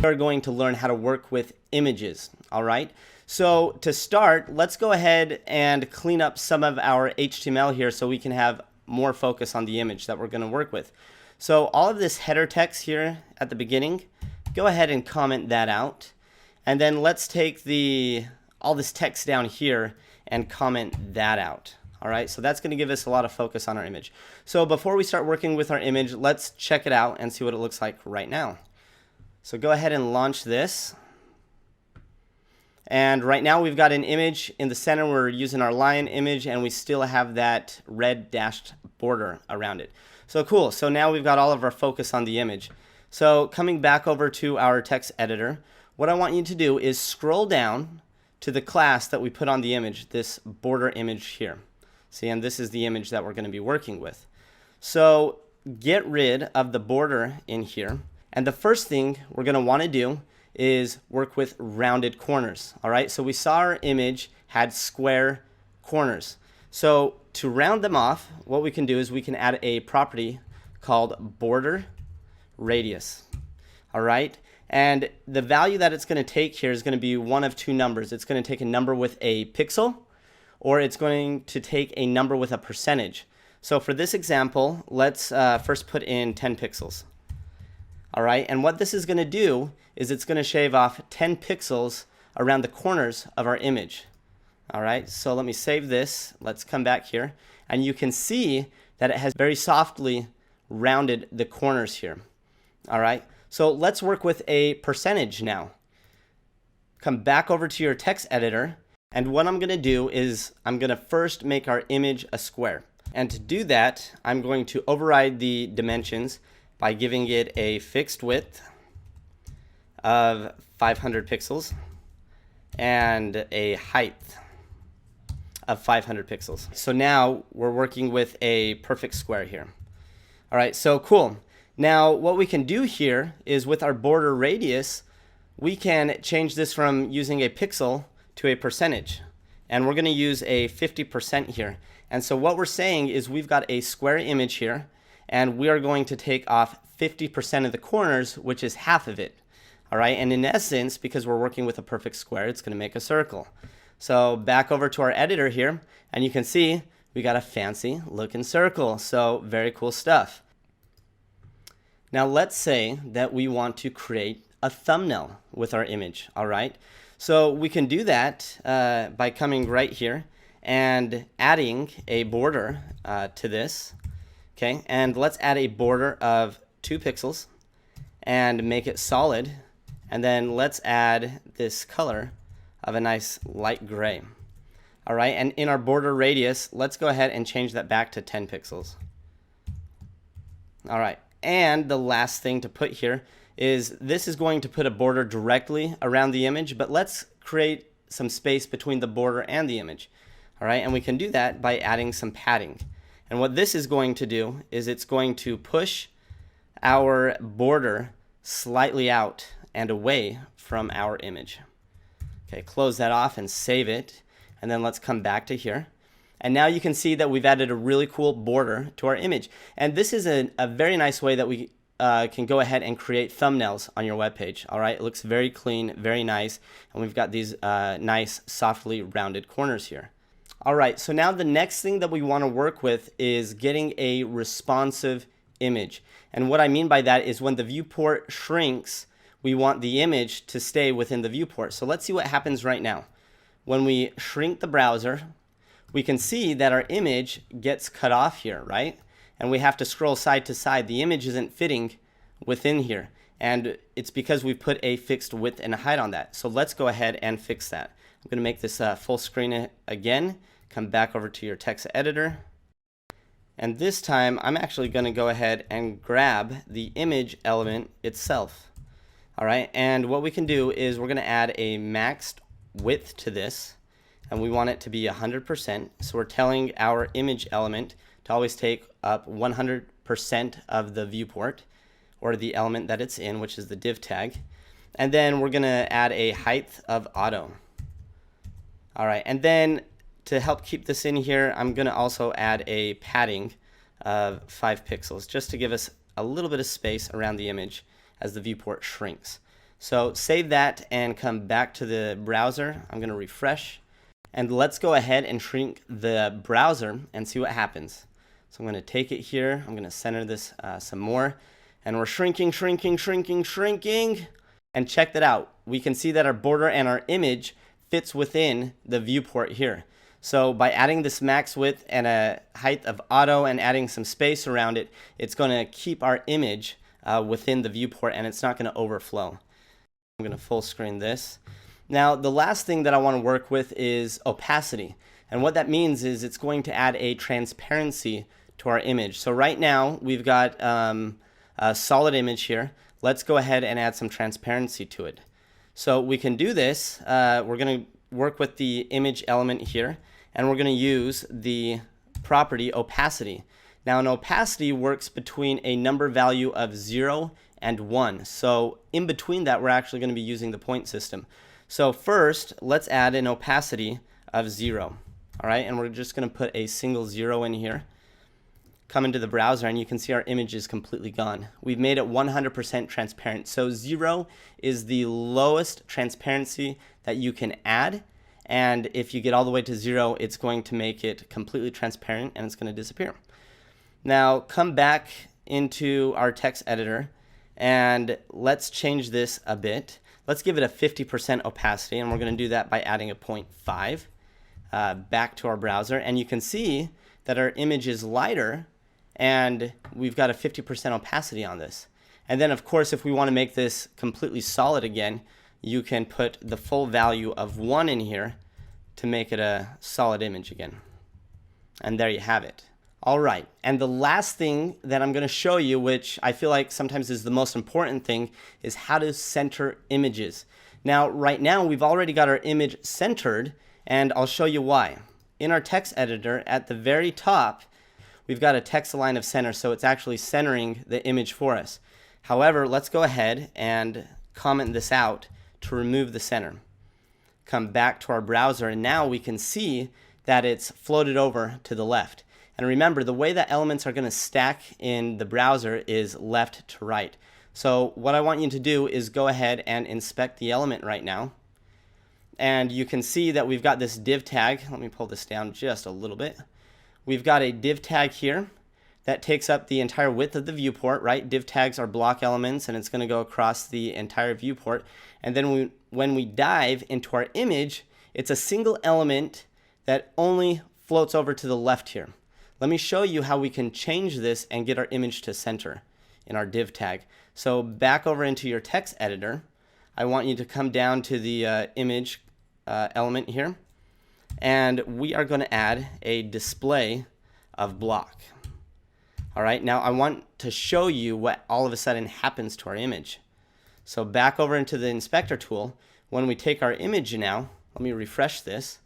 are going to learn how to work with images, all right? So to start, let's go ahead and clean up some of our HTML here so we can have more focus on the image that we're going to work with. So all of this header text here at the beginning, go ahead and comment that out. And then let's take all this text down here and comment that out. All right, so that's going to give us a lot of focus on our image. So before we start working with our image, let's check it out and see what it looks like right now. So go ahead and launch this. And right now we've got an image in the center. We're using our lion image and we still have that red dashed border around it. So cool. So now we've got all of our focus on the image. So coming back over to our text editor, what I want you to do is scroll down to the class that we put on the image, this border image here. See, and this is the image that we're going to be working with. So get rid of the border in here. And the first thing we're going to want to do is work with rounded corners. All right, so we saw our image had square corners. So to round them off, what we can do is we can add a property called border radius. All right, and the value that it's going to take here is going to be one of two numbers. It's going to take a number with a pixel, or it's going to take a number with a percentage. So for this example, let's first put in 10 pixels. All right, and what this is going to do is it's going to shave off 10 pixels around the corners of our image. All right, so let me save this. Let's come back here, and you can see that it has very softly rounded the corners here. All right, so let's work with a percentage now. Come back over to your text editor. And what I'm going to do is I'm going to first make our image a square. And to do that, I'm going to override the dimensions by giving it a fixed width of 500 pixels and a height of 500 pixels. So now we're working with a perfect square here. All right, so cool. Now what we can do here is with our border radius, we can change this from using a pixel to a percentage, and we're going to use a 50% here. And so what we're saying is we've got a square image here, and we are going to take off 50% of the corners, which is half of it. All right, and in essence, because we're working with a perfect square, it's going to make a circle. So back over to our editor here, and you can see we got a fancy looking circle. So very cool stuff. Now let's say that we want to create a thumbnail with our image. All right, so we can do that by coming right here and adding a border to this. Okay, and let's add a border of 2 pixels and make it solid. And then let's add this color of a nice light gray. All right, and in our border radius, let's go ahead and change that back to 10 pixels. All right, and the last thing to put here is this is going to put a border directly around the image, but let's create some space between the border and the image. All right, and we can do that by adding some padding. And what this is going to do is it's going to push our border slightly out and away from our image. Okay, close that off and save it, and then let's come back to here. And now you can see that we've added a really cool border to our image. And this is a very nice way that we can go ahead and create thumbnails on your web page. All right, it looks very clean, very nice, and we've got these nice softly rounded corners here. All right, so now the next thing that we want to work with is getting a responsive image. And what I mean by that is when the viewport shrinks, we want the image to stay within the viewport. So let's see what happens right now. When we shrink the browser, we can see that our image gets cut off here, right? And we have to scroll side to side. The image isn't fitting within here, and it's because we put a fixed width and height on that. So let's go ahead and fix that. I'm going to make this full screen again. Come back over to your text editor, and this time I'm actually going to go ahead and grab the image element itself. All right, and what we can do is we're going to add a maxed width to this, and we want it to be 100%. So we're telling our image element to always take up 100% of the viewport, or the element that it's in, which is the div tag. And then we're going to add a height of auto. All right, and then to help keep this in here, I'm going to also add a padding of 5 pixels just to give us a little bit of space around the image as the viewport shrinks. So save that and come back to the browser. I'm going to refresh. And let's go ahead and shrink the browser and see what happens. So I'm going to take it here. I'm going to center this some more. And we're shrinking, shrinking, shrinking, shrinking. And check that out. We can see that our border and our image fits within the viewport here. So by adding this max width and a height of auto and adding some space around it, it's going to keep our image within the viewport and it's not going to overflow. I'm going to full screen this. Now the last thing that I want to work with is opacity. And what that means is it's going to add a transparency to our image. So right now we've got a solid image here. Let's go ahead and add some transparency to it. So we can do this. We're going to work with the image element here, and we're going to use the property opacity. Now an opacity works between a number value of 0 and 1. So in between that, we're actually going to be using the point system. So first, let's add an opacity of 0. All right, and we're just going to put a single 0 in here. Come into the browser and you can see our image is completely gone. We've made it 100% transparent. So 0 is the lowest transparency that you can add, and if you get all the way to 0, it's going to make it completely transparent and it's going to disappear. Now come back into our text editor and let's change this a bit. Let's give it a 50% opacity, and we're going to do that by adding a 0.5 back to our browser, and you can see that our image is lighter and we've got a 50% opacity on this. And then of course, if we want to make this completely solid again, you can put the full value of 1 in here to make it a solid image again. And there you have it. All right, and the last thing that I'm going to show you, which I feel like sometimes is the most important thing, is how to center images. Now right now we've already got our image centered, and I'll show you why. In our text editor at the very top, we've got a text align of center, so it's actually centering the image for us. However, let's go ahead and comment this out to remove the center. Come back to our browser, and now we can see that it's floated over to the left. And remember, the way that elements are going to stack in the browser is left to right. So what I want you to do is go ahead and inspect the element right now. And you can see that we've got this div tag. Let me pull this down just a little bit. We've got a div tag here that takes up the entire width of the viewport, right? Div tags are block elements, and it's going to go across the entire viewport. And then when we dive into our image, it's a single element that only floats over to the left here. Let me show you how we can change this and get our image to center in our div tag. So back over into your text editor, I want you to come down to the image element here, and we are going to add a display of block. All right, now I want to show you what all of a sudden happens to our image. So back over into the inspector tool, when we take our image now, let me refresh this,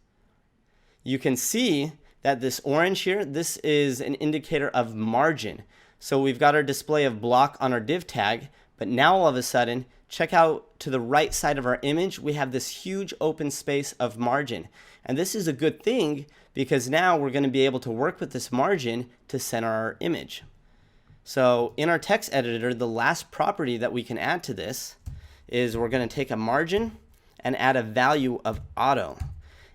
you can see that this orange here, this is an indicator of margin. So we've got our display of block on our div tag, but now all of a sudden, check out to the right side of our image, we have this huge open space of margin. And this is a good thing because now we're going to be able to work with this margin to center our image. So in our text editor, the last property that we can add to this is we're going to take a margin and add a value of auto.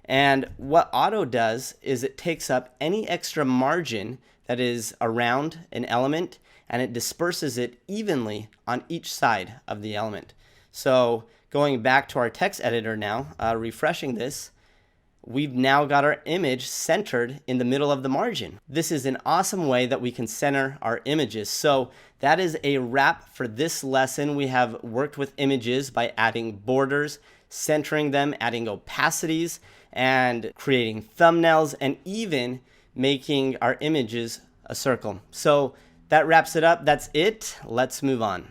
And what auto does is it takes up any extra margin that is around an element and it disperses it evenly on each side of the element. So going back to our text editor now, refreshing this, we've now got our image centered in the middle of the margin. This is an awesome way that we can center our images. So that is a wrap for this lesson. We have worked with images by adding borders, centering them, adding opacities, and creating thumbnails, and even making our images a circle. So that wraps it up. That's it. Let's move on.